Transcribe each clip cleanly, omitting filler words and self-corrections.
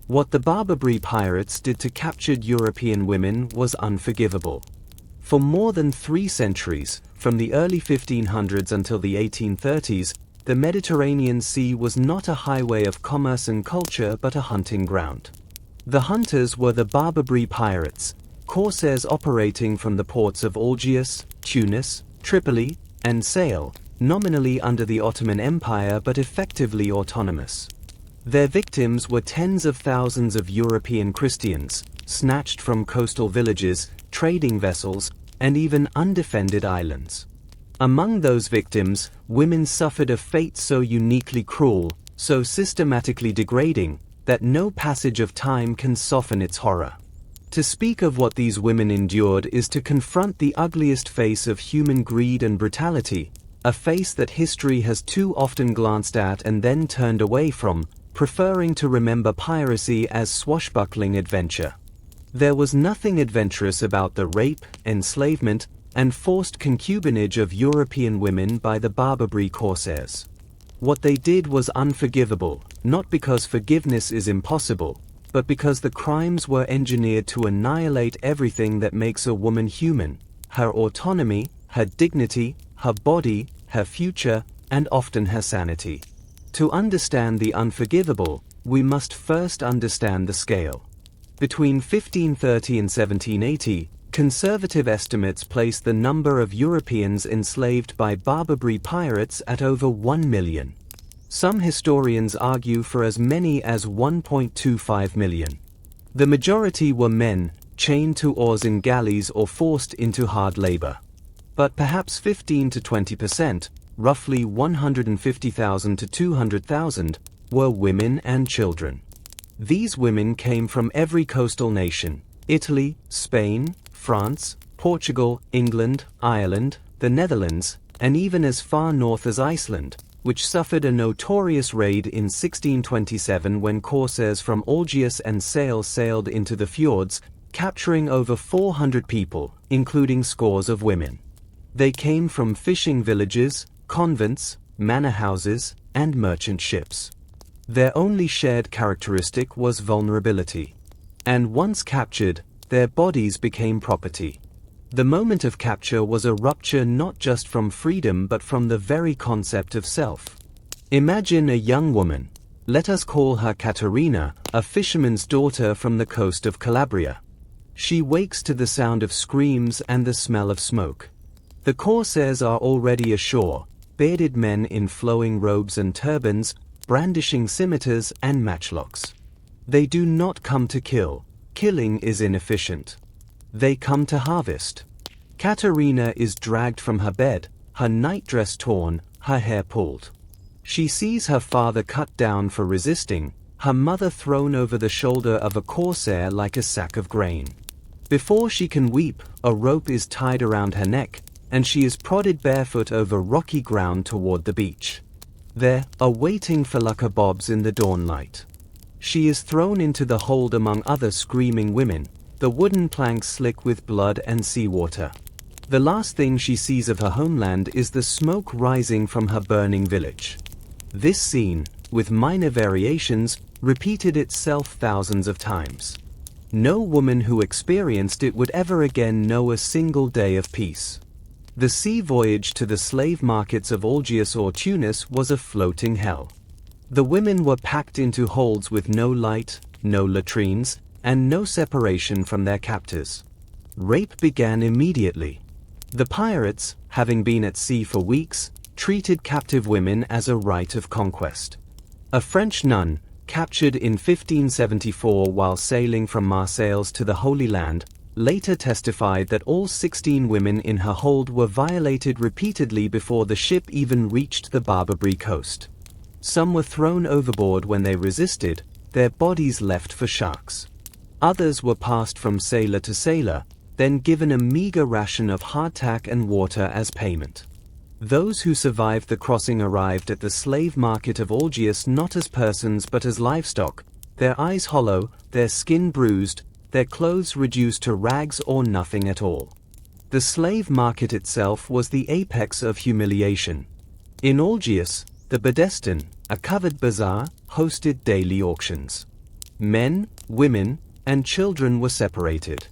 What the Barbary Pirates did to captured European women was unforgivable. For more than 3 centuries, from the early 1500s until the 1830s, the Mediterranean Sea was not a highway of commerce and culture but a hunting ground. The hunters were the Barbary Pirates, corsairs operating from the ports of Algiers, Tunis, Tripoli, and Sale, nominally under the Ottoman Empire but effectively autonomous. Their victims were tens of thousands of European Christians, snatched from coastal villages, trading vessels, and even undefended islands. Among those victims, women suffered a fate so uniquely cruel, so systematically degrading, that no passage of time can soften its horror. To speak of what these women endured is to confront the ugliest face of human greed and brutality, a face that history has too often glanced at and then turned away from, preferring to remember piracy as swashbuckling adventure. There was nothing adventurous about the rape, enslavement, and forced concubinage of European women by the Barbary corsairs. What they did was unforgivable, not because forgiveness is impossible, but because the crimes were engineered to annihilate everything that makes a woman human: her autonomy, her dignity, her body, her future, and often her sanity. To understand the unforgivable, we must first understand the scale. Between 1530 and 1780, conservative estimates place the number of Europeans enslaved by Barbary pirates at over 1 million. Some historians argue for as many as 1.25 million. The majority were men, chained to oars in galleys or forced into hard labor. But perhaps 15 to 20%, roughly 150,000 to 200,000, were women and children. These women came from every coastal nation: Italy, Spain, France, Portugal, England, Ireland, the Netherlands, and even as far north as Iceland, which suffered a notorious raid in 1627 when corsairs from Algiers and Sale sailed into the fjords, capturing over 400 people, including scores of women. They came from fishing villages, convents, manor houses, and merchant ships. Their only shared characteristic was vulnerability. And once captured, their bodies became property. The moment of capture was a rupture not just from freedom but from the very concept of self. Imagine a young woman, let us call her Caterina, a fisherman's daughter from the coast of Calabria. She wakes to the sound of screams and the smell of smoke. The corsairs are already ashore, bearded men in flowing robes and turbans, brandishing scimitars and matchlocks. They do not come to kill. Killing is inefficient. They come to harvest. Caterina is dragged from her bed, her nightdress torn, her hair pulled. She sees her father cut down for resisting, her mother thrown over the shoulder of a corsair like a sack of grain. Before she can weep, a rope is tied around her neck, and she is prodded barefoot over rocky ground toward the beach. There, awaiting for Lucker Bobs in the dawn light. She is thrown into the hold among other screaming women, the wooden planks slick with blood and seawater. The last thing she sees of her homeland is the smoke rising from her burning village. This scene, with minor variations, repeated itself thousands of times. No woman who experienced it would ever again know a single day of peace. The sea voyage to the slave markets of Algiers or Tunis was a floating hell. The women were packed into holds with no light, no latrines, and no separation from their captors. Rape began immediately. The pirates, having been at sea for weeks, treated captive women as a rite of conquest. A French nun, captured in 1574 while sailing from Marseilles to the Holy Land, later testified that all 16 women in her hold were violated repeatedly before the ship even reached the Barbary coast. Some were thrown overboard when they resisted, their bodies left for sharks. Others were passed from sailor to sailor, then given a meager ration of hardtack and water as payment. Those who survived the crossing arrived at the slave market of Algiers not as persons but as livestock, their eyes hollow, their skin bruised, their clothes reduced to rags or nothing at all. The slave market itself was the apex of humiliation. In Algiers, the Bedestan, a covered bazaar, hosted daily auctions. Men, women, and children were separated.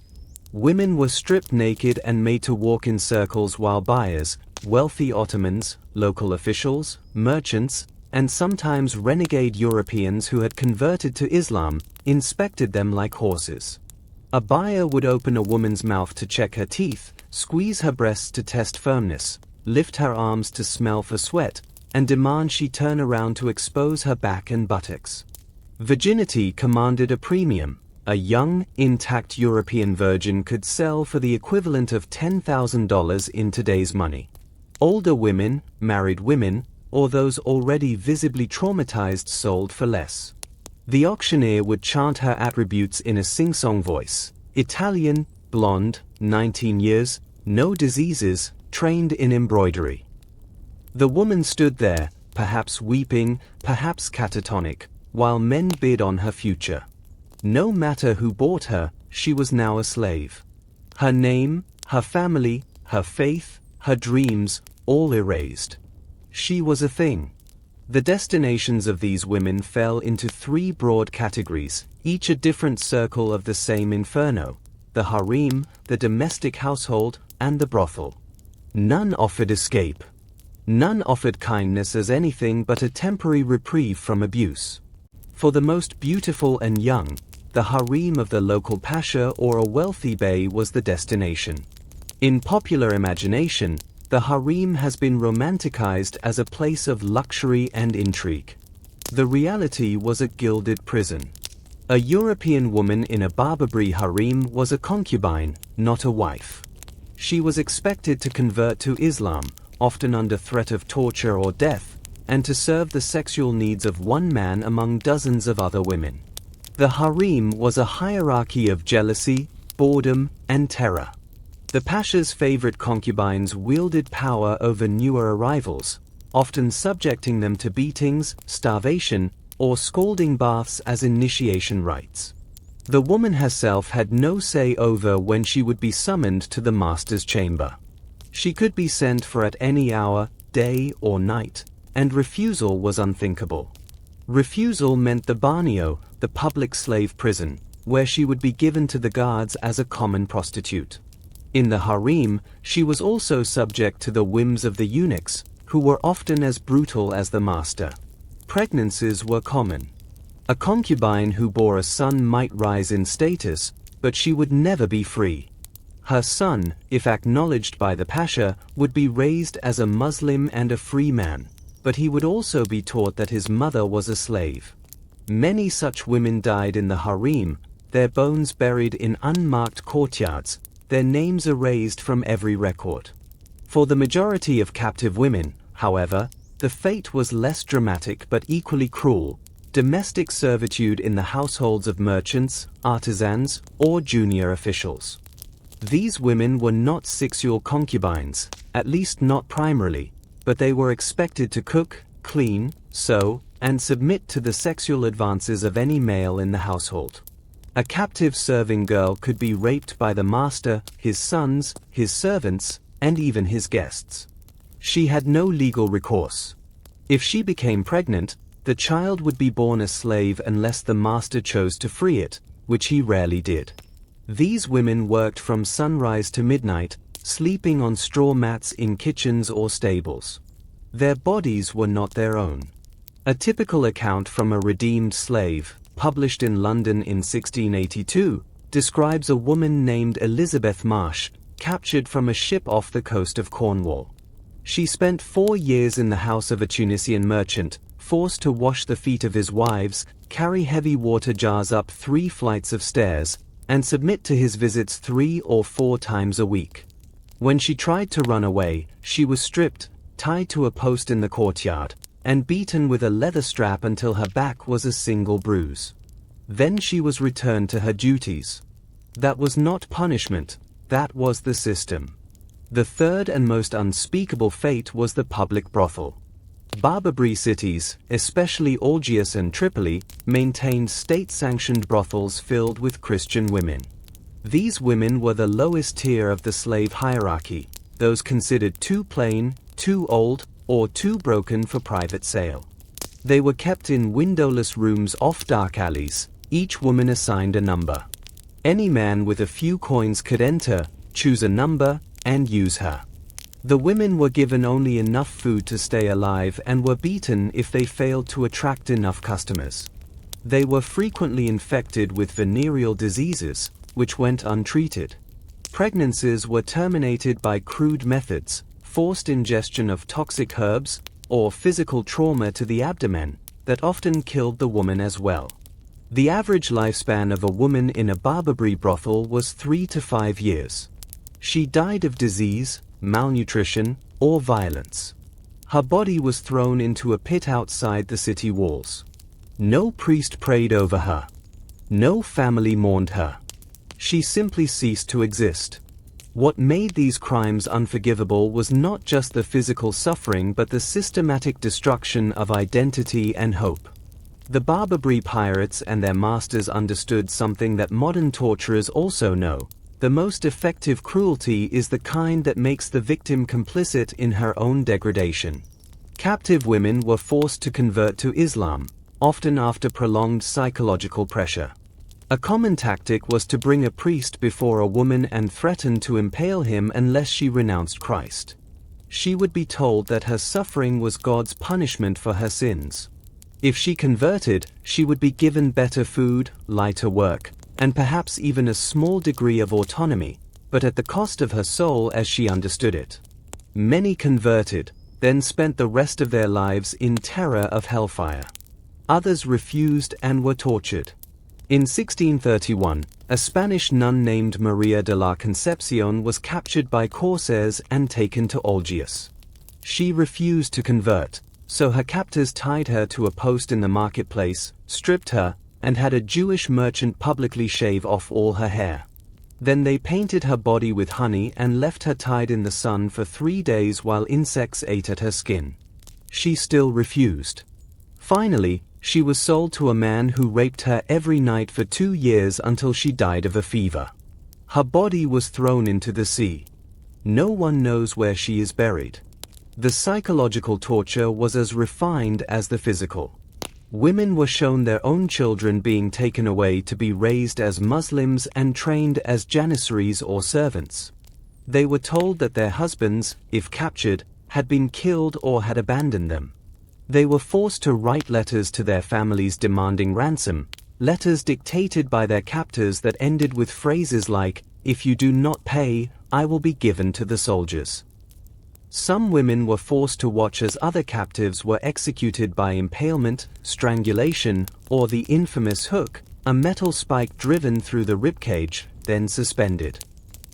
Women were stripped naked and made to walk in circles while buyers, wealthy Ottomans, local officials, merchants, and sometimes renegade Europeans who had converted to Islam, inspected them like horses. A buyer would open a woman's mouth to check her teeth, squeeze her breasts to test firmness, lift her arms to smell for sweat, and demand she turn around to expose her back and buttocks. Virginity commanded a premium. A young, intact European virgin could sell for the equivalent of $10,000 in today's money. Older women, married women, or those already visibly traumatized sold for less. The auctioneer would chant her attributes in a sing-song voice. Italian, blonde, 19 years, no diseases, trained in embroidery. The woman stood there, perhaps weeping, perhaps catatonic, while men bid on her future. No matter who bought her, she was now a slave. Her name, her family, her faith, her dreams, all erased. She was a thing. The destinations of these women fell into three broad categories, each a different circle of the same inferno: the harem, the domestic household, and the brothel. None offered escape. None offered kindness as anything but a temporary reprieve from abuse. For the most beautiful and young, the harem of the local pasha or a wealthy bey was the destination. In popular imagination, the harem has been romanticized as a place of luxury and intrigue. The reality was a gilded prison. A European woman in a Barbary harem was a concubine, not a wife. She was expected to convert to Islam, often under threat of torture or death, and to serve the sexual needs of one man among dozens of other women. The harem was a hierarchy of jealousy, boredom, and terror. The pasha's favorite concubines wielded power over newer arrivals, often subjecting them to beatings, starvation, or scalding baths as initiation rites. The woman herself had no say over when she would be summoned to the master's chamber. She could be sent for at any hour, day or night, and refusal was unthinkable. Refusal meant the barnio, the public slave prison, where she would be given to the guards as a common prostitute. In the harem, she was also subject to the whims of the eunuchs, who were often as brutal as the master. Pregnancies were common. A concubine who bore a son might rise in status, but she would never be free. Her son, if acknowledged by the pasha, would be raised as a Muslim and a free man, but he would also be taught that his mother was a slave. Many such women died in the harem, their bones buried in unmarked courtyards, their names erased from every record. For the majority of captive women, however, the fate was less dramatic but equally cruel: domestic servitude in the households of merchants, artisans, or junior officials. These women were not sexual concubines, at least not primarily, but they were expected to cook, clean, sew, and submit to the sexual advances of any male in the household. A captive serving girl could be raped by the master, his sons, his servants, and even his guests. She had no legal recourse. If she became pregnant, the child would be born a slave unless the master chose to free it, which he rarely did. These women worked from sunrise to midnight, sleeping on straw mats in kitchens or stables. Their bodies were not their own. A typical account from a redeemed slave, published in London in 1682, describes a woman named Elizabeth Marsh, captured from a ship off the coast of Cornwall. She spent 4 years in the house of a Tunisian merchant, forced to wash the feet of his wives, carry heavy water jars up 3 flights of stairs, and submit to his visits 3 or 4 times a week. When she tried to run away, she was stripped, tied to a post in the courtyard, and beaten with a leather strap until her back was a single bruise. Then she was returned to her duties. That was not punishment, that was the system. The third and most unspeakable fate was the public brothel. Barbary cities, especially Algiers and Tripoli, maintained state-sanctioned brothels filled with Christian women. These women were the lowest tier of the slave hierarchy, those considered too plain, too old, or too broken for private sale. They were kept in windowless rooms off dark alleys, Each woman assigned a number. Any man with a few coins could enter, choose a number, and use her. The women were given only enough food to stay alive and were beaten if they failed to attract enough customers. They were frequently infected with venereal diseases, which went untreated. Pregnancies were terminated by crude methods, forced ingestion of toxic herbs, or physical trauma to the abdomen, that often killed the woman as well. The average lifespan of a woman in a Barbary brothel was 3 to 5 years. She died of disease, malnutrition, or violence. Her body was thrown into a pit outside the city walls. No priest prayed over her. No family mourned her. She simply ceased to exist. What made these crimes unforgivable was not just the physical suffering but the systematic destruction of identity and hope. The Barbary Pirates and their masters understood something that modern torturers also know. The most effective cruelty is the kind that makes the victim complicit in her own degradation. Captive women were forced to convert to Islam, often after prolonged psychological pressure. A common tactic was to bring a priest before a woman and threaten to impale him unless she renounced Christ. She would be told that her suffering was God's punishment for her sins. If she converted, she would be given better food, lighter work, and perhaps even a small degree of autonomy, but at the cost of her soul as she understood it. Many converted, then spent the rest of their lives in terror of hellfire. Others refused and were tortured. In 1631, a Spanish nun named Maria de la Concepcion was captured by corsairs and taken to Algiers. She refused to convert, so her captors tied her to a post in the marketplace, stripped her, and had a Jewish merchant publicly shave off all her hair. Then they painted her body with honey and left her tied in the sun for 3 days while insects ate at her skin. She still refused. Finally, she was sold to a man who raped her every night for 2 years until she died of a fever. Her body was thrown into the sea. No one knows where she is buried. The psychological torture was as refined as the physical. Women were shown their own children being taken away to be raised as Muslims and trained as janissaries or servants. They were told that their husbands, if captured, had been killed or had abandoned them. They were forced to write letters to their families demanding ransom, letters dictated by their captors that ended with phrases like, "If you do not pay, I will be given to the soldiers." Some women were forced to watch as other captives were executed by impalement, strangulation, or the infamous hook, a metal spike driven through the ribcage, then suspended.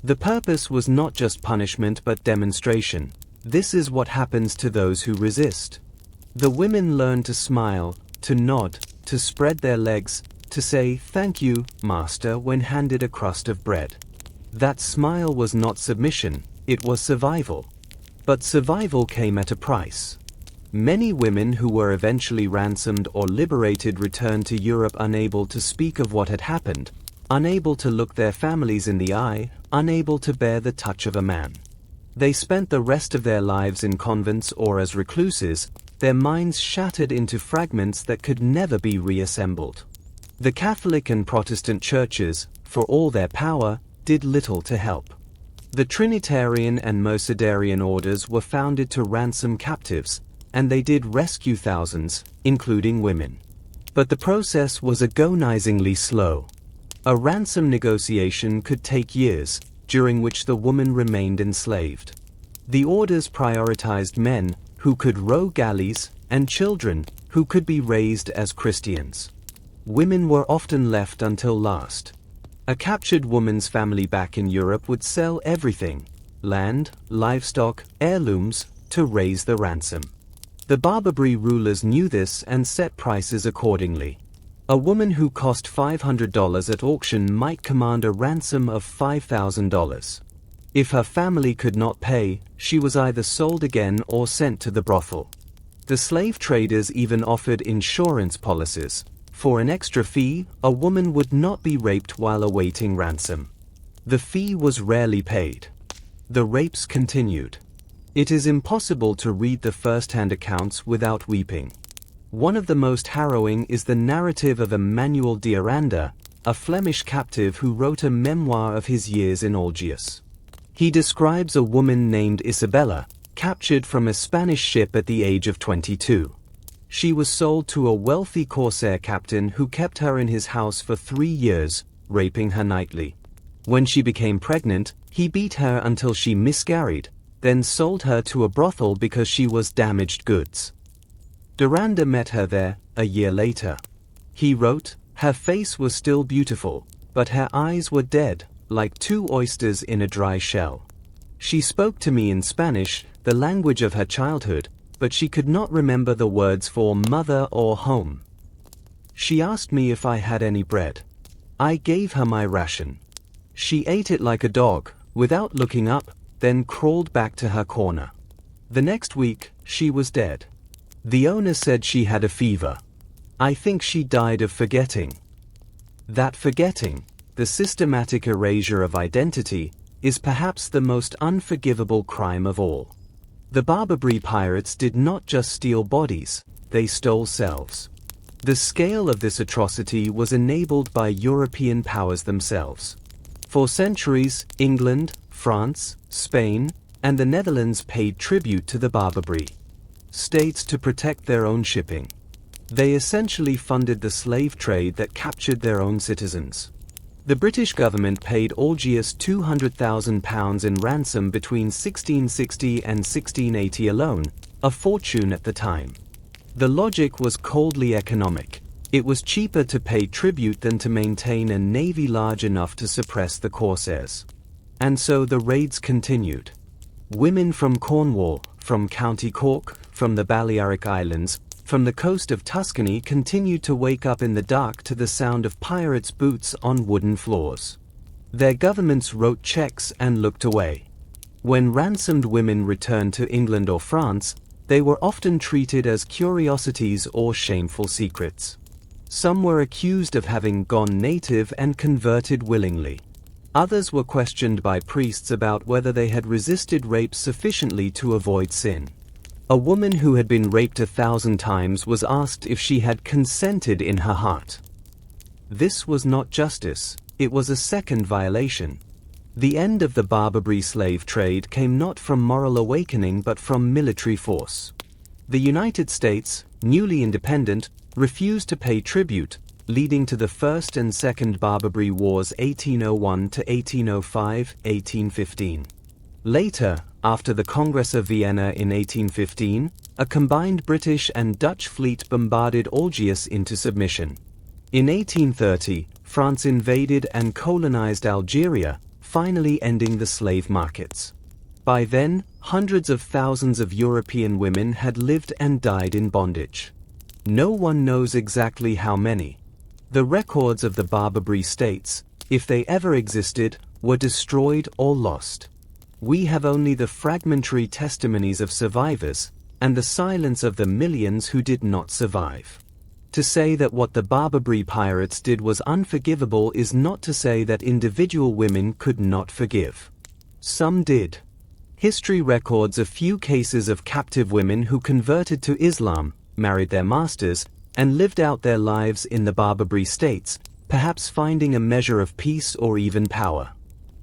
The purpose was not just punishment but demonstration. This is what happens to those who resist. The women learned to smile, to nod, to spread their legs, to say "thank you, master" when handed a crust of bread. That smile was not submission, it was survival. But survival came at a price. Many women who were eventually ransomed or liberated returned to Europe unable to speak of what had happened, unable to look their families in the eye, unable to bear the touch of a man. They spent the rest of their lives in convents or as recluses, their minds shattered into fragments that could never be reassembled. The Catholic and Protestant churches, for all their power, did little to help. The Trinitarian and Mercedarian orders were founded to ransom captives, and they did rescue thousands, including women. But the process was agonizingly slow. A ransom negotiation could take years, during which the woman remained enslaved. The orders prioritized men, who could row galleys, and children, who could be raised as Christians. Women were often left until last. A captured woman's family back in Europe would sell everything, land, livestock, heirlooms, to raise the ransom. The Barbary rulers knew this and set prices accordingly. A woman who cost $500 at auction might command a ransom of $5,000. If her family could not pay, she was either sold again or sent to the brothel. The slave traders even offered insurance policies. For an extra fee, a woman would not be raped while awaiting ransom. The fee was rarely paid. The rapes continued. It is impossible to read the first-hand accounts without weeping. One of the most harrowing is the narrative of Emmanuel d'Aranda, a Flemish captive who wrote a memoir of his years in Algiers. He describes a woman named Isabella, captured from a Spanish ship at the age of 22. She was sold to a wealthy corsair captain who kept her in his house for 3 years, raping her nightly. When she became pregnant, he beat her until she miscarried, then sold her to a brothel because she was damaged goods. D'Aranda met her there, a year later. He wrote, "Her face was still beautiful, but her eyes were dead, like 2 oysters in a dry shell. She spoke to me in Spanish, the language of her childhood, but she could not remember the words for mother or home. She asked me if I had any bread. I gave her my ration. She ate it like a dog, without looking up, then crawled back to her corner. The next week, she was dead. The owner said she had a fever. I think she died of forgetting." That forgetting, the systematic erasure of identity, is perhaps the most unforgivable crime of all. The Barbary Pirates did not just steal bodies, they stole selves. The scale of this atrocity was enabled by European powers themselves. For centuries, England, France, Spain, and the Netherlands paid tribute to the Barbary states to protect their own shipping. They essentially funded the slave trade that captured their own citizens. The British government paid Algiers £200,000 in ransom between 1660 and 1680 alone, a fortune at the time. The logic was coldly economic. It was cheaper to pay tribute than to maintain a navy large enough to suppress the corsairs. And so the raids continued. Women from Cornwall, from County Cork, from the Balearic Islands, from the coast of Tuscany continued to wake up in the dark to the sound of pirates' boots on wooden floors. Their governments wrote checks and looked away. When ransomed women returned to England or France, they were often treated as curiosities or shameful secrets. Some were accused of having gone native and converted willingly. Others were questioned by priests about whether they had resisted rape sufficiently to avoid sin. A woman who had been raped 1,000 times was asked if she had consented in her heart. This was not justice, it was a second violation. The end of the Barbary slave trade came not from moral awakening but from military force. The United States, newly independent, refused to pay tribute, leading to the First and Second Barbary Wars 1801 to 1805, 1815. Later, after the Congress of Vienna in 1815, a combined British and Dutch fleet bombarded Algiers into submission. In 1830, France invaded and colonized Algeria, finally ending the slave markets. By then, hundreds of thousands of European women had lived and died in bondage. No one knows exactly how many. The records of the Barbary states, if they ever existed, were destroyed or lost. We have only the fragmentary testimonies of survivors, and the silence of the millions who did not survive. To say that what the Barbary pirates did was unforgivable is not to say that individual women could not forgive. Some did. History records a few cases of captive women who converted to Islam, married their masters, and lived out their lives in the Barbary states, perhaps finding a measure of peace or even power.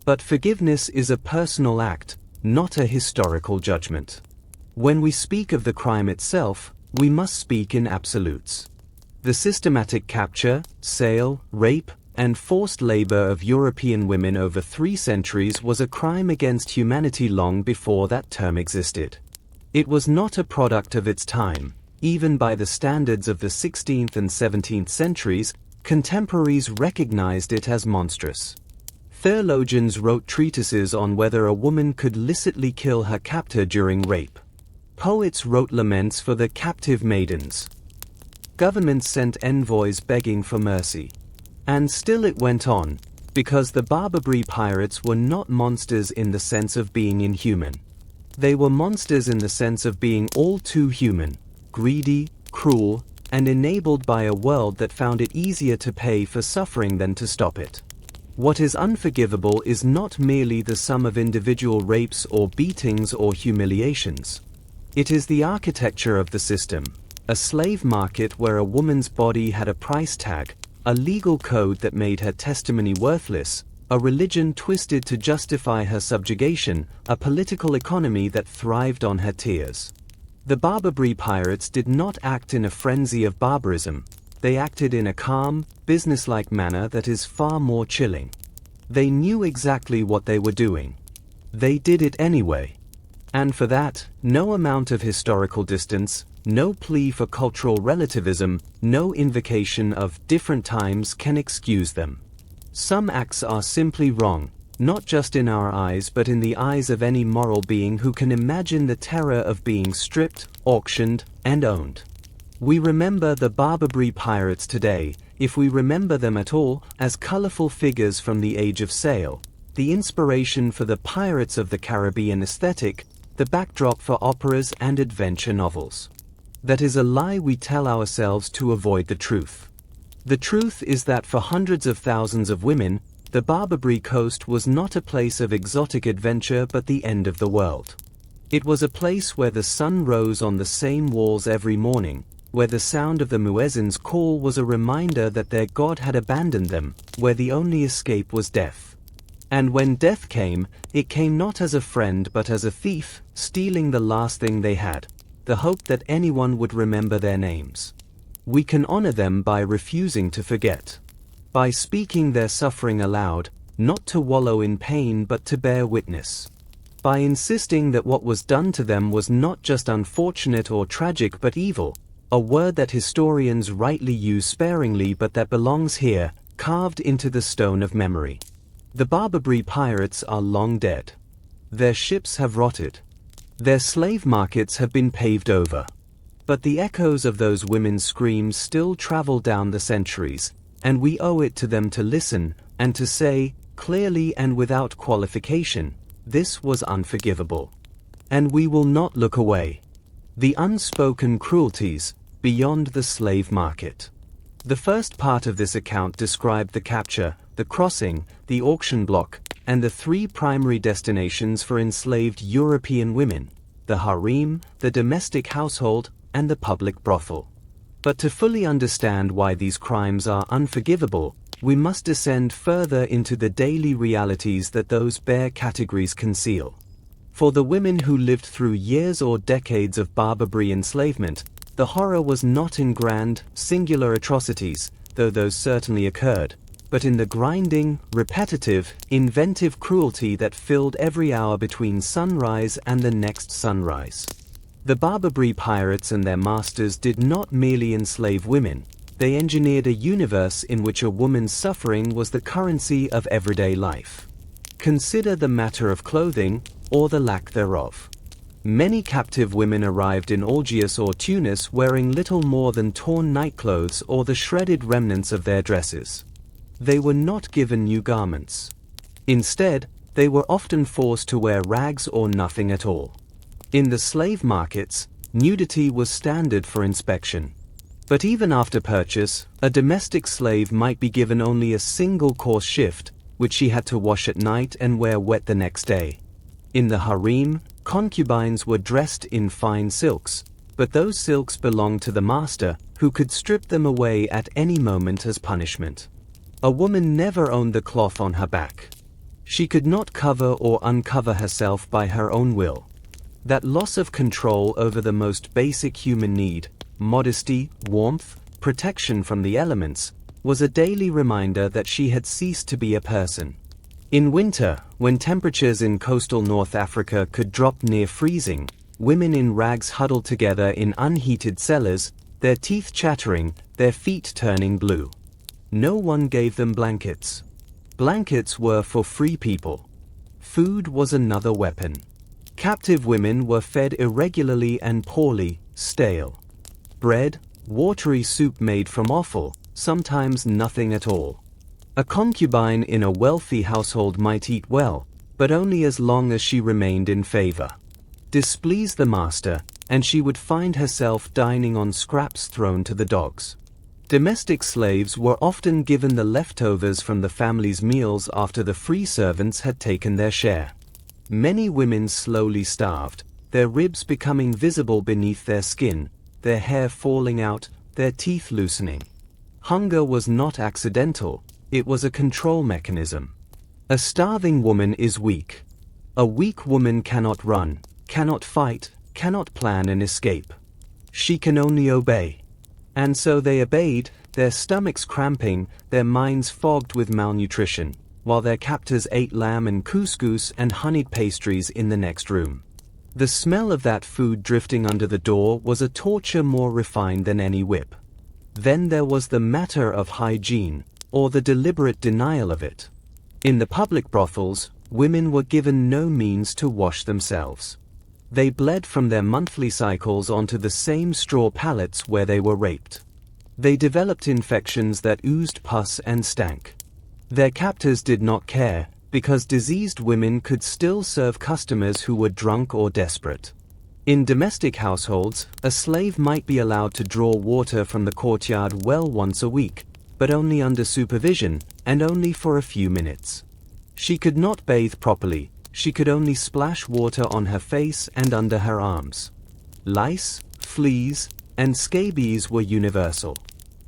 But forgiveness is a personal act, not a historical judgment. When we speak of the crime itself, we must speak in absolutes. The systematic capture, sale, rape, and forced labor of European women over 3 centuries was a crime against humanity long before that term existed. It was not a product of its time. Even by the standards of the 16th and 17th centuries, contemporaries recognized it as monstrous. Theologians wrote treatises on whether a woman could licitly kill her captor during rape. Poets wrote laments for the captive maidens. Governments sent envoys begging for mercy. And still it went on, because the Barbary pirates were not monsters in the sense of being inhuman. They were monsters in the sense of being all too human, greedy, cruel, and enabled by a world that found it easier to pay for suffering than to stop it. What is unforgivable is not merely the sum of individual rapes or beatings or humiliations. It is the architecture of the system, a slave market where a woman's body had a price tag, a legal code that made her testimony worthless, a religion twisted to justify her subjugation, a political economy that thrived on her tears. The Barbary Pirates did not act in a frenzy of barbarism. They acted in a calm, businesslike manner that is far more chilling. They knew exactly what they were doing. They did it anyway. And for that, no amount of historical distance, no plea for cultural relativism, no invocation of different times can excuse them. Some acts are simply wrong, not just in our eyes but in the eyes of any moral being who can imagine the terror of being stripped, auctioned, and owned. We remember the Barbary Pirates today, if we remember them at all, as colorful figures from the Age of Sail, the inspiration for the Pirates of the Caribbean aesthetic, the backdrop for operas and adventure novels. That is a lie we tell ourselves to avoid the truth. The truth is that for hundreds of thousands of women, the Barbary Coast was not a place of exotic adventure but the end of the world. It was a place where the sun rose on the same walls every morning, where the sound of the muezzin's call was a reminder that their God had abandoned them, where the only escape was death. And when death came, it came not as a friend but as a thief, stealing the last thing they had, the hope that anyone would remember their names. We can honor them by refusing to forget. By speaking their suffering aloud, not to wallow in pain but to bear witness. By insisting that what was done to them was not just unfortunate or tragic but evil, a word that historians rightly use sparingly but that belongs here, carved into the stone of memory. The Barbary Pirates are long dead. Their ships have rotted. Their slave markets have been paved over. But the echoes of those women's screams still travel down the centuries, and we owe it to them to listen, and to say, clearly and without qualification, this was unforgivable. And we will not look away. The unspoken cruelties, beyond the slave market. The first part of this account described the capture, the crossing, the auction block, and the three primary destinations for enslaved European women: the harem, the domestic household, and the public brothel. But to fully understand why these crimes are unforgivable, we must descend further into the daily realities that those bare categories conceal. For the women who lived through years or decades of Barbary enslavement, the horror was not in grand, singular atrocities, though those certainly occurred, but in the grinding, repetitive, inventive cruelty that filled every hour between sunrise and the next sunrise. The Barbary Pirates and their masters did not merely enslave women, they engineered a universe in which a woman's suffering was the currency of everyday life. Consider the matter of clothing, or the lack thereof. Many captive women arrived in Algiers or Tunis wearing little more than torn nightclothes or the shredded remnants of their dresses. They were not given new garments. Instead, they were often forced to wear rags or nothing at all. In the slave markets, nudity was standard for inspection. But even after purchase, a domestic slave might be given only a single course shift, which she had to wash at night and wear wet the next day. In the harem, concubines were dressed in fine silks, but those silks belonged to the master, who could strip them away at any moment as punishment. A woman never owned the cloth on her back. She could not cover or uncover herself by her own will. That loss of control over the most basic human need, modesty, warmth, protection from the elements, was a daily reminder that she had ceased to be a person. In winter, when temperatures in coastal North Africa could drop near freezing, women in rags huddled together in unheated cellars, their teeth chattering, their feet turning blue. No one gave them blankets. Blankets were for free people. Food was another weapon. Captive women were fed irregularly and poorly, stale. Bread, watery soup made from offal, sometimes nothing at all. A concubine in a wealthy household might eat well, but only as long as she remained in favor. Displease the master, and she would find herself dining on scraps thrown to the dogs. Domestic slaves were often given the leftovers from the family's meals after the free servants had taken their share. Many women slowly starved, their ribs becoming visible beneath their skin, their hair falling out, their teeth loosening. Hunger was not accidental, it was a control mechanism. A starving woman is weak. A weak woman cannot run, cannot fight, cannot plan an escape. She can only obey. And so they obeyed, their stomachs cramping, their minds fogged with malnutrition, while their captors ate lamb and couscous and honeyed pastries in the next room. The smell of that food drifting under the door was a torture more refined than any whip. Then there was the matter of hygiene, or the deliberate denial of it. In the public brothels, women were given no means to wash themselves. They bled from their monthly cycles onto the same straw pallets where they were raped. They developed infections that oozed pus and stank. Their captors did not care, because diseased women could still serve customers who were drunk or desperate. In domestic households, a slave might be allowed to draw water from the courtyard well once a week, but only under supervision, and only for a few minutes. She could not bathe properly, she could only splash water on her face and under her arms. Lice, fleas, and scabies were universal.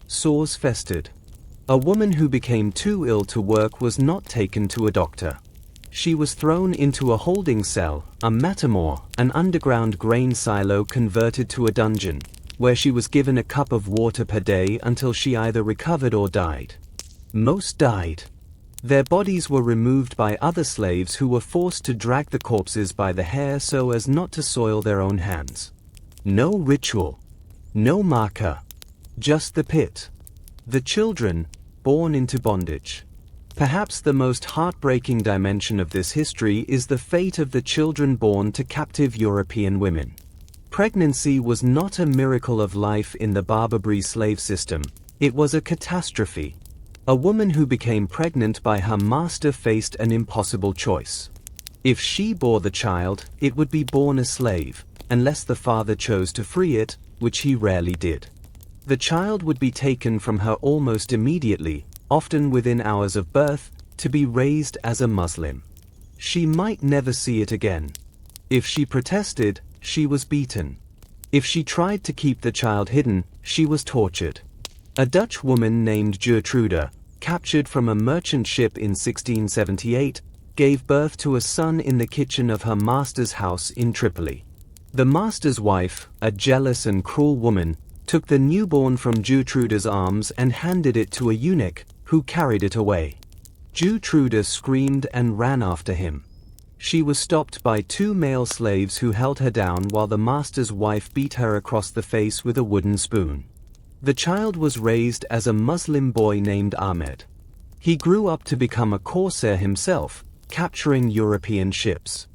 Sores festered. A woman who became too ill to work was not taken to a doctor. She was thrown into a holding cell, a matamor, an underground grain silo converted to a dungeon, where she was given a cup of water per day until she either recovered or died. Most died. Their bodies were removed by other slaves who were forced to drag the corpses by the hair so as not to soil their own hands. No ritual. No marker. Just the pit. The children, born into bondage. Perhaps the most heartbreaking dimension of this history is the fate of the children born to captive European women. Pregnancy was not a miracle of life in the Barbary slave system, it was a catastrophe. A woman who became pregnant by her master faced an impossible choice. If she bore the child, it would be born a slave, unless the father chose to free it, which he rarely did. The child would be taken from her almost immediately, often within hours of birth, to be raised as a Muslim. She might never see it again. If she protested, she was beaten. If she tried to keep the child hidden, she was tortured. A Dutch woman named Gertrude, captured from a merchant ship in 1678, gave birth to a son in the kitchen of her master's house in Tripoli. The master's wife, a jealous and cruel woman, took the newborn from Gertrude's arms and handed it to a eunuch, who carried it away. Gertrude screamed and ran after him. She was stopped by two male slaves who held her down while the master's wife beat her across the face with a wooden spoon. The child was raised as a Muslim boy named Ahmed. He grew up to become a corsair himself, capturing European ships.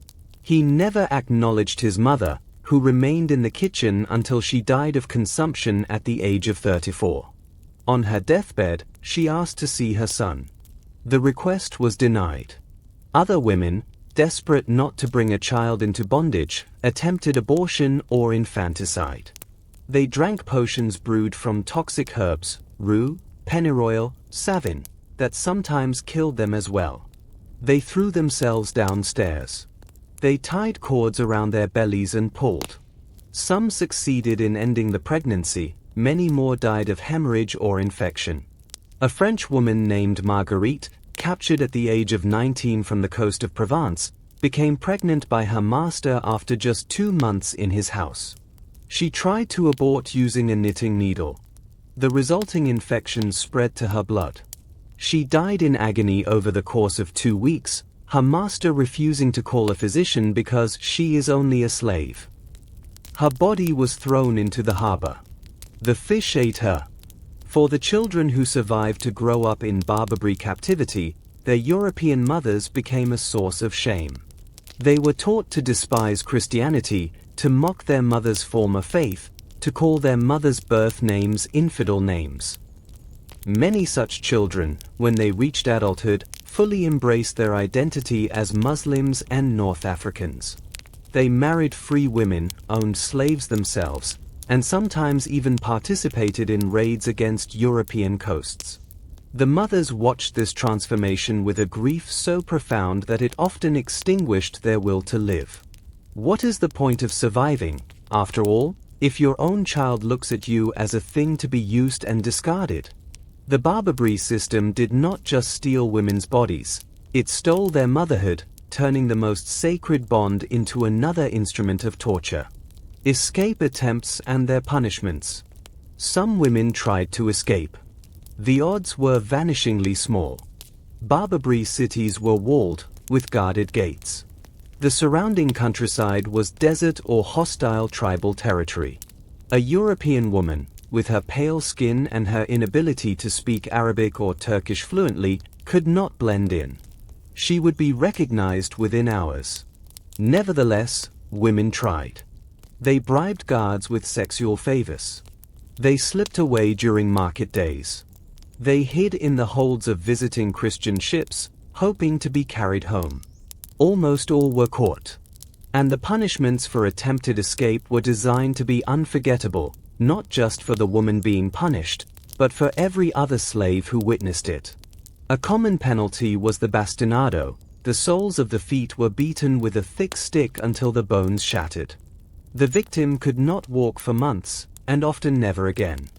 He never acknowledged his mother, who remained in the kitchen until she died of consumption at the age of 34. On her deathbed, she asked to see her son. The request was denied. Other women, desperate not to bring a child into bondage, attempted abortion or infanticide. They drank potions brewed from toxic herbs, rue, pennyroyal, savin, that sometimes killed them as well. They threw themselves downstairs. They tied cords around their bellies and pulled. Some succeeded in ending the pregnancy, many more died of hemorrhage or infection. A French woman named Marguerite, captured at the age of 19 from the coast of Provence, became pregnant by her master after just 2 months in his house. She tried to abort using a knitting needle. The resulting infection spread to her blood. She died in agony over the course of 2 weeks, her master refusing to call a physician because she is only a slave. Her body was thrown into the harbor. The fish ate her. For the children who survived to grow up in Barbary captivity, their European mothers became a source of shame. They were taught to despise Christianity, to mock their mother's former faith, to call their mother's birth names infidel names. Many such children, when they reached adulthood, fully embraced their identity as Muslims and North Africans. They married free women, owned slaves themselves, and sometimes even participated in raids against European coasts. The mothers watched this transformation with a grief so profound that it often extinguished their will to live. What is the point of surviving, after all, If your own child looks at you as a thing to be used and discarded. The Barbary system did not just steal women's bodies, it stole their motherhood, turning the most sacred bond into another instrument of torture. Escape attempts and their punishments. Some women tried to escape. The odds were vanishingly small. Barbary cities were walled, with guarded gates. The surrounding countryside was desert or hostile tribal territory. A European woman, with her pale skin and her inability to speak Arabic or Turkish fluently, could not blend in. She would be recognized within hours. Nevertheless, women tried. They bribed guards with sexual favors. They slipped away during market days. They hid in the holds of visiting Christian ships, hoping to be carried home. Almost all were caught. And the punishments for attempted escape were designed to be unforgettable, not just for the woman being punished, but for every other slave who witnessed it. A common penalty was the bastinado. The soles of the feet were beaten with a thick stick until the bones shattered. The victim could not walk for months, and often never again.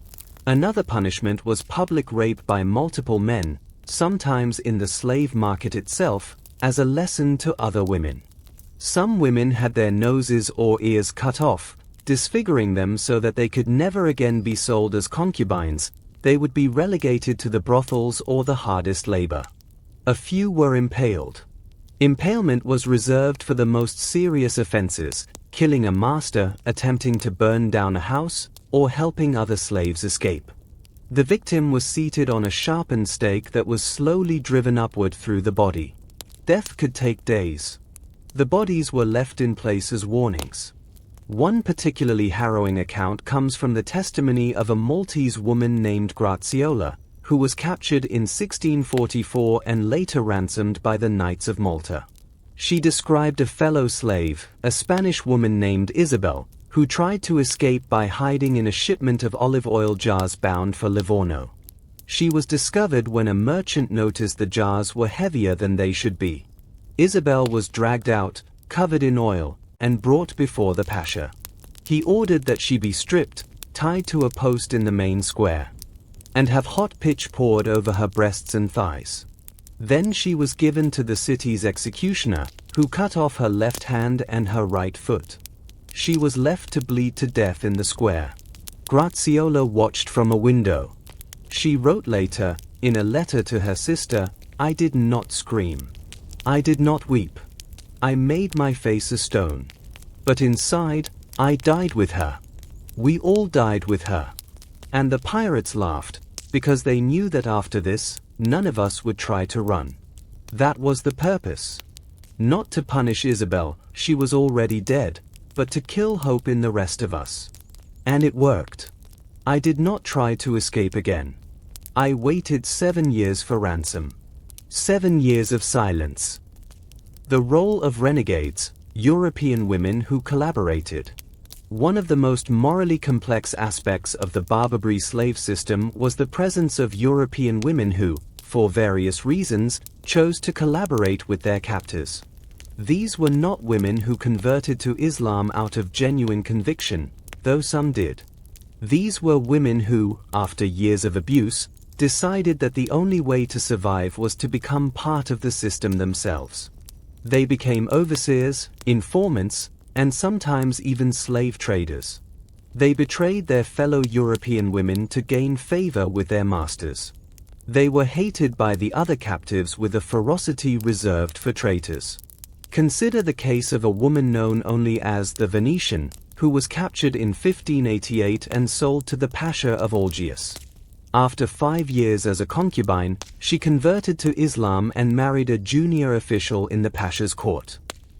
Another punishment was public rape by multiple men, sometimes in the slave market itself, as a lesson to other women. Some women had their noses or ears cut off, disfiguring them so that they could never again be sold as concubines. They would be relegated to the brothels or the hardest labor. A few were impaled. Impalement was reserved for the most serious offenses, killing a master, attempting to burn down a house, or helping other slaves escape. The victim was seated on a sharpened stake that was slowly driven upward through the body. Death could take days. The bodies were left in place as warnings. One particularly harrowing account comes from the testimony of a Maltese woman named Graziola, who was captured in 1644 and later ransomed by the Knights of Malta. She described a fellow slave, a Spanish woman named Isabel, who tried to escape by hiding in a shipment of olive oil jars bound for Livorno. She was discovered when a merchant noticed the jars were heavier than they should be. Isabel was dragged out, covered in oil, and brought before the Pasha. He ordered that she be stripped, tied to a post in the main square, and have hot pitch poured over her breasts and thighs. Then she was given to the city's executioner, who cut off her left hand and her right foot. She was left to bleed to death in the square. Graziola watched from a window. She wrote later, in a letter to her sister, "I did not scream. I did not weep. I made my face a stone. But inside, I died with her. We all died with her." And the pirates laughed, because they knew that after this, none of us would try to run. That was the purpose. Not to punish Isabel, she was already dead, but to kill hope in the rest of us. And it worked. I did not try to escape again. I waited 7 years for ransom. 7 years of silence. The role of renegades, European women who collaborated. One of the most morally complex aspects of the Barbary slave system was the presence of European women who, for various reasons, chose to collaborate with their captors. These were not women who converted to Islam out of genuine conviction, though some did. These were women who, after years of abuse, decided that the only way to survive was to become part of the system themselves. They became overseers, informants, and sometimes even slave traders. They betrayed their fellow European women to gain favor with their masters. They were hated by the other captives with a ferocity reserved for traitors. Consider the case of a woman known only as the Venetian, who was captured in 1588 and sold to the Pasha of Algiers. After 5 years as a concubine, she converted to Islam and married a junior official in the Pasha's court.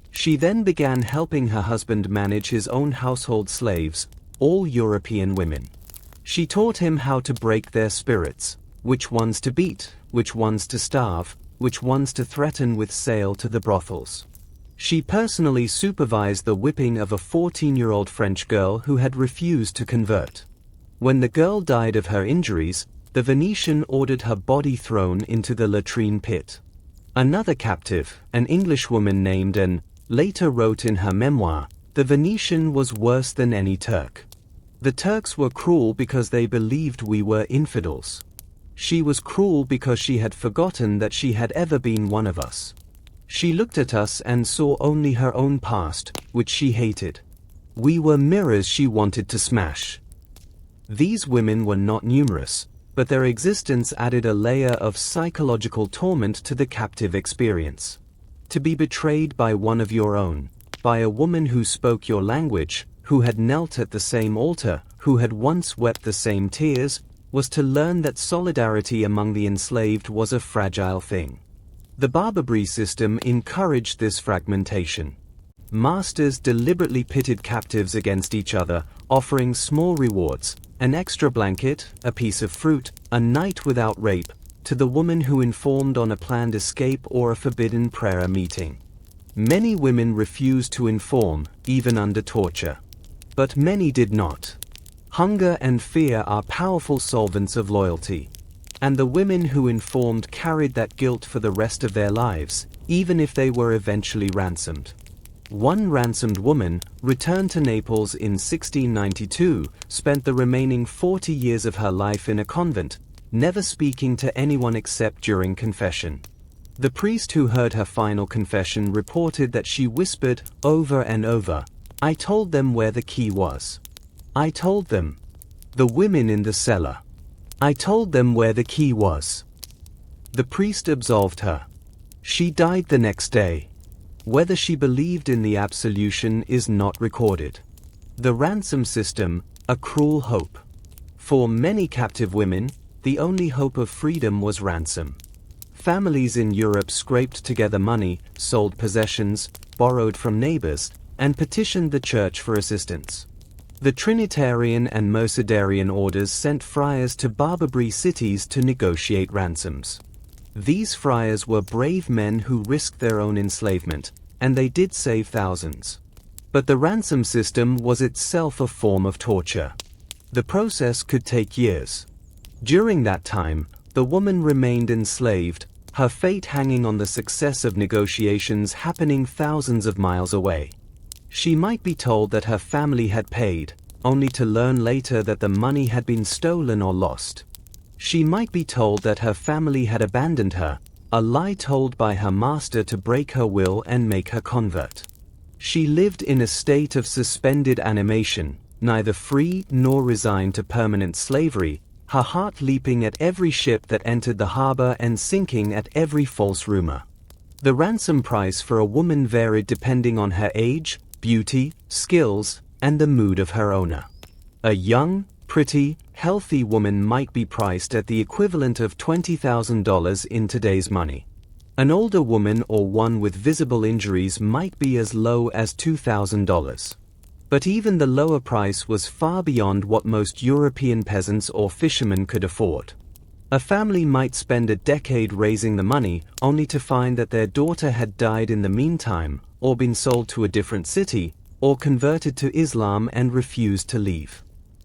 She then began helping her husband manage his own household slaves, all European women. She taught him how to break their spirits, which ones to beat, which ones to starve, which ones to threaten with sale to the brothels. She personally supervised the whipping of a 14-year-old French girl who had refused to convert. When the girl died of her injuries, the Venetian ordered her body thrown into the latrine pit. Another captive, an Englishwoman named Anne, later wrote in her memoir, "The Venetian was worse than any Turk. The Turks were cruel because they believed we were infidels. She was cruel because she had forgotten that she had ever been one of us. She looked at us and saw only her own past, which she hated. We were mirrors she wanted to smash. These women were not numerous, but their existence added a layer of psychological torment to the captive experience. To be betrayed by one of your own, by a woman who spoke your language, who had knelt at the same altar, who had once wept the same tears, was to learn that solidarity among the enslaved was a fragile thing. The Barbary system encouraged this fragmentation. Masters deliberately pitted captives against each other, offering small rewards, an extra blanket, a piece of fruit, a night without rape, to the woman who informed on a planned escape or a forbidden prayer meeting. Many women refused to inform, even under torture. But many did not. Hunger and fear are powerful solvents of loyalty. And the women who informed carried that guilt for the rest of their lives, even if they were eventually ransomed. One ransomed woman, returned to Naples in 1692, spent the remaining 40 years of her life in a convent, never speaking to anyone except during confession. The priest who heard her final confession reported that she whispered over and over, "I told them where the key was. I told them." The women in the cellar. "I told them where the key was." The priest absolved her. She died the next day. Whether she believed in the absolution is not recorded. The ransom system, a cruel hope. For many captive women, the only hope of freedom was ransom. Families in Europe scraped together money, sold possessions, borrowed from neighbors, and petitioned the church for assistance. The Trinitarian and Mercedarian orders sent friars to Barbary cities to negotiate ransoms. These friars were brave men who risked their own enslavement, and they did save thousands. But the ransom system was itself a form of torture. The process could take years. During that time, the woman remained enslaved, her fate hanging on the success of negotiations happening thousands of miles away. She might be told that her family had paid, only to learn later that the money had been stolen or lost. She might be told that her family had abandoned her, a lie told by her master to break her will and make her convert. She lived in a state of suspended animation, neither free nor resigned to permanent slavery, her heart leaping at every ship that entered the harbor and sinking at every false rumor. The ransom price for a woman varied depending on her age, beauty, skills, and the mood of her owner. A young, pretty, healthy woman might be priced at the equivalent of $20,000 in today's money. An older woman or one with visible injuries might be as low as $2,000. But even the lower price was far beyond what most European peasants or fishermen could afford. A family might spend a decade raising the money, only to find that their daughter had died in the meantime, or been sold to a different city, or converted to Islam and refused to leave.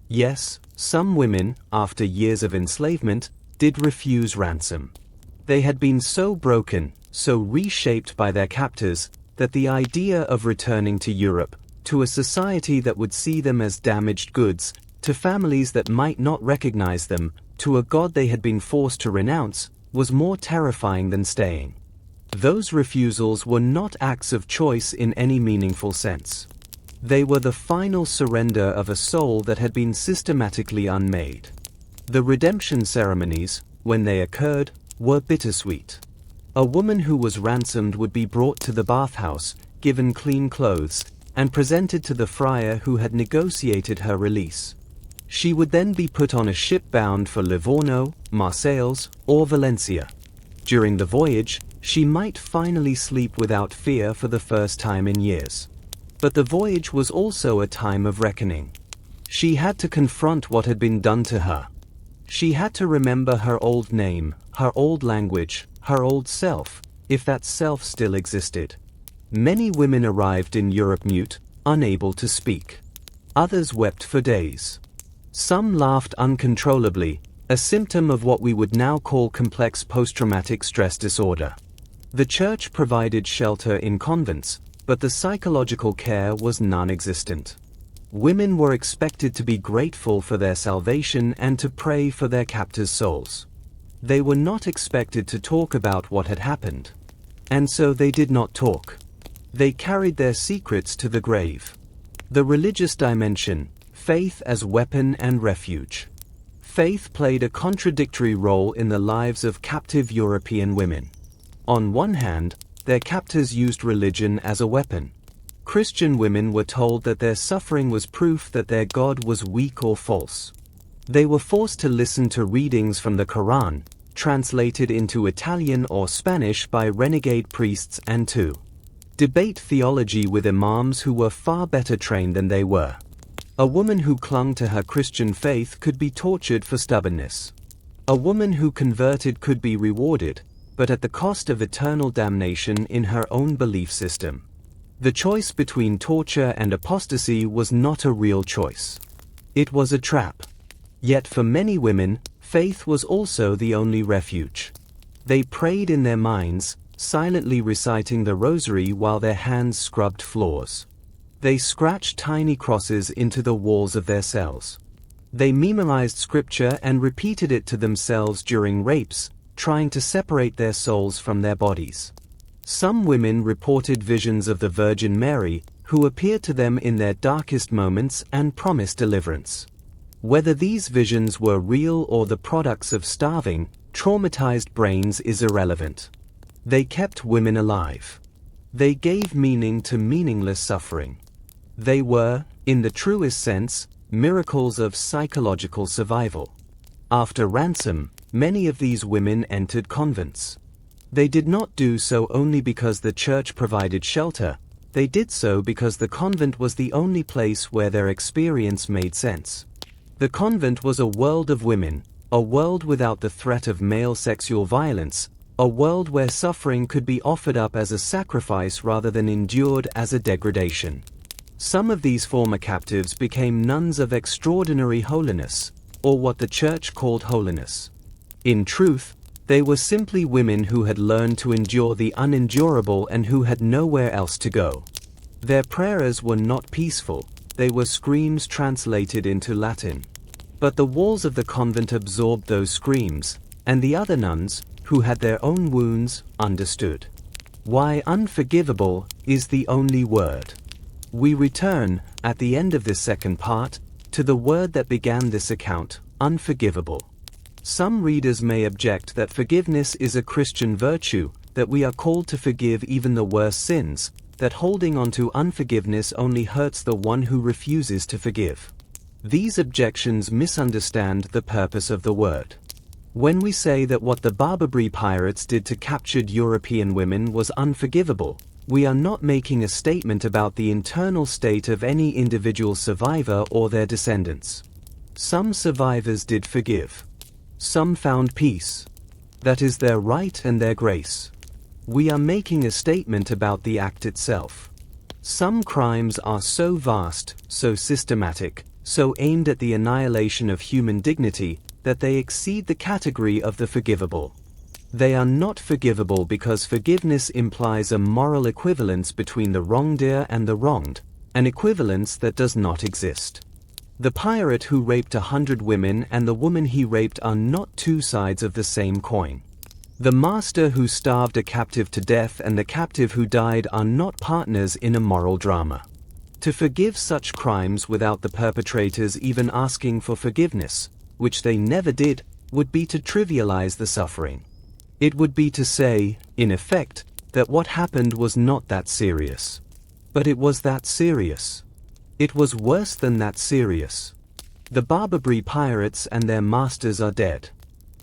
Yes, some women, after years of enslavement, did refuse ransom. They had been so broken, so reshaped by their captors, that the idea of returning to Europe, to a society that would see them as damaged goods, to families that might not recognize them, to a God they had been forced to renounce, was more terrifying than staying. Those refusals were not acts of choice in any meaningful sense. They were the final surrender of a soul that had been systematically unmade. The redemption ceremonies, when they occurred, were bittersweet. A woman who was ransomed would be brought to the bathhouse, given clean clothes, and presented to the friar who had negotiated her release. She would then be put on a ship bound for Livorno, Marseilles, or Valencia. During the voyage, she might finally sleep without fear for the first time in years. But the voyage was also a time of reckoning. She had to confront what had been done to her. She had to remember her old name, her old language, her old self, if that self still existed. Many women arrived in Europe mute, unable to speak. Others wept for days. Some laughed uncontrollably, a symptom of what we would now call complex post-traumatic stress disorder. The church provided shelter in convents, but the psychological care was non-existent. Women were expected to be grateful for their salvation and to pray for their captors' souls. They were not expected to talk about what had happened. And so they did not talk. They carried their secrets to the grave. The religious dimension, faith as weapon and refuge. Faith played a contradictory role in the lives of captive European women. On one hand, their captors used religion as a weapon. Christian women were told that their suffering was proof that their God was weak or false. They were forced to listen to readings from the Quran, translated into Italian or Spanish by renegade priests, and to debate theology with imams who were far better trained than they were. A woman who clung to her Christian faith could be tortured for stubbornness. A woman who converted could be rewarded, but at the cost of eternal damnation in her own belief system. The choice between torture and apostasy was not a real choice. It was a trap. Yet for many women, faith was also the only refuge. They prayed in their minds, silently reciting the rosary while their hands scrubbed floors. They scratched tiny crosses into the walls of their cells. They memorized scripture and repeated it to themselves during rapes, trying to separate their souls from their bodies. Some women reported visions of the Virgin Mary, who appeared to them in their darkest moments and promised deliverance. Whether these visions were real or the products of starving, traumatized brains is irrelevant. They kept women alive. They gave meaning to meaningless suffering. They were, in the truest sense, miracles of psychological survival. After ransom, many of these women entered convents. They did not do so only because the church provided shelter, they did so because the convent was the only place where their experience made sense. The convent was a world of women, a world without the threat of male sexual violence, a world where suffering could be offered up as a sacrifice rather than endured as a degradation. Some of these former captives became nuns of extraordinary holiness, or what the church called holiness. In truth, they were simply women who had learned to endure the unendurable and who had nowhere else to go. Their prayers were not peaceful, they were screams translated into Latin. But the walls of the convent absorbed those screams, and the other nuns, who had their own wounds, understood. Why unforgivable is the only word. We return, at the end of this second part, to the word that began this account, unforgivable. Some readers may object that forgiveness is a Christian virtue, that we are called to forgive even the worst sins, that holding on to unforgiveness only hurts the one who refuses to forgive. These objections misunderstand the purpose of the word. When we say that what the Barbary Pirates did to captured European women was unforgivable, we are not making a statement about the internal state of any individual survivor or their descendants. Some survivors did forgive. Some found peace. That is their right and their grace. We are making a statement about the act itself. Some crimes are so vast, so systematic, so aimed at the annihilation of human dignity, that they exceed the category of the forgivable. They are not forgivable because forgiveness implies a moral equivalence between the wrongdoer and the wronged, an equivalence that does not exist. The pirate who raped 100 women and the woman he raped are not two sides of the same coin. The master who starved a captive to death and the captive who died are not partners in a moral drama. To forgive such crimes without the perpetrators even asking for forgiveness, which they never did, would be to trivialize the suffering. It would be to say, in effect, that what happened was not that serious. But it was that serious. It was worse than that serious. The Barbary Pirates and their masters are dead.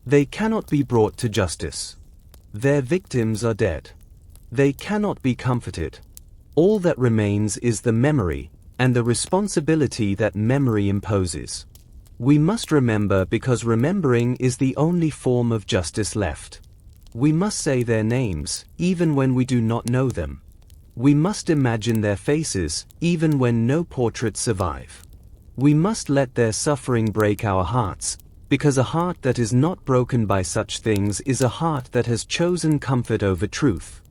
They cannot be brought to justice. Their victims are dead. They cannot be comforted. All that remains is the memory, and the responsibility that memory imposes. We must remember because remembering is the only form of justice left. We must say their names, even when we do not know them. We must imagine their faces, even when no portraits survive. We must let their suffering break our hearts, because a heart that is not broken by such things is a heart that has chosen comfort over truth.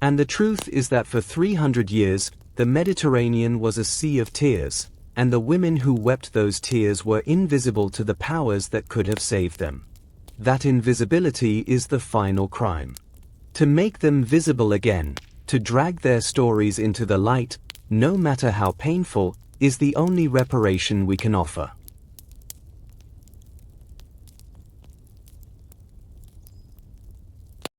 And the truth is that for 300 years, the Mediterranean was a sea of tears, and the women who wept those tears were invisible to the powers that could have saved them. That invisibility is the final crime. To make them visible again, to drag their stories into the light, no matter how painful, is the only reparation we can offer.